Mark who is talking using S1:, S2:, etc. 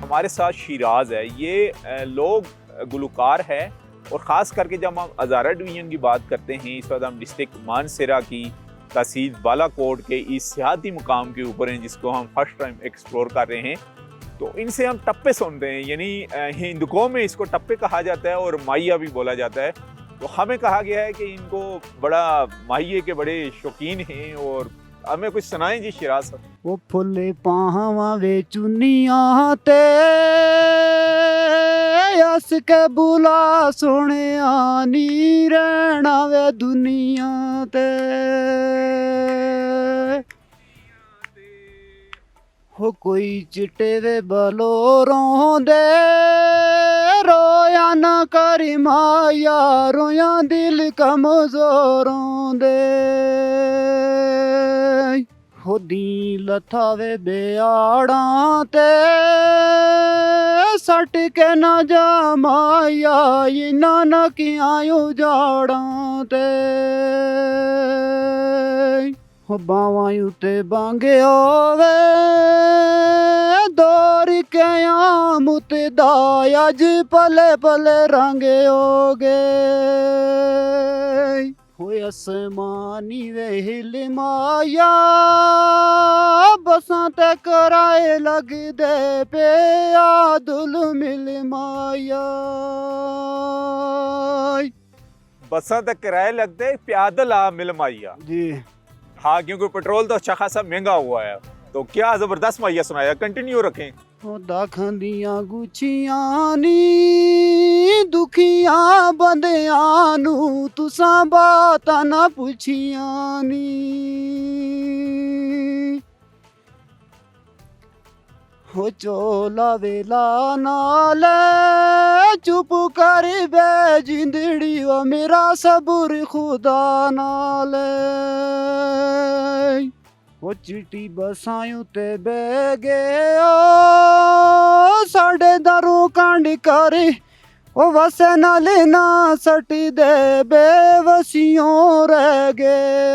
S1: हमारे साथ शिराज है। ये लोग गुलकार है और ख़ास करके जब हम हज़ारा डिवीज़न की बात करते हैं, इस वक्त हम डिस्ट्रिक्ट मानसरा की तहसील बालाकोट के इस सियाती मुकाम के ऊपर हैं, जिसको हम फर्स्ट टाइम एक्सप्लोर कर रहे हैं। तो इनसे हम टप्पे सुनते हैं, यानी हिंदुओं में इसको टप्पे कहा जाता है और माहिया भी बोला जाता है। तो हमें कहा गया है कि इनको बड़ा माहिए के बड़े शौकीन हैं, और हमें कुछ सुनाएं जी शिराज साहब।
S2: वो फुले पावा वे चुनिया ते अस के बुला सोने आनी रहना वे दुनिया ते हो कोई चिट्टे वे बलोरों दे रोया ना करी माया रोया दिल कमजोरों दे हो दी लथावे बेआड़ा ते सट के ना जा माया इना न किया उजाड़ा ते हो बावां उते बांगे होवे दौर के आमुत दाज पले पले रंगे होगे होए आसमानी वे हिल माया बसां ते कराए लग दे पे आदुल मिल माया
S1: बसा तक किराए लगते प्यादल आ मिल माहिया
S2: जी।
S1: हाँ, क्योंकि पेट्रोल तो अच्छा खासा महंगा हुआ है। तो क्या जबरदस्त माहिया सुनाया, कंटिन्यू रखें।
S2: दाखां दियां गुच्छियां नी दुखियां बंदियां नू तुसां बातां ना पुछियां नी हो चोला वेला नाल चुप कर बे जिंदड़ी ओ मेरा सबूर खुदा नाल वो चिट्टी बसायूं ते बह गए साढ़े दरों कांड कर ओ वसे नाल ना सट दे बेवसियों रह गए।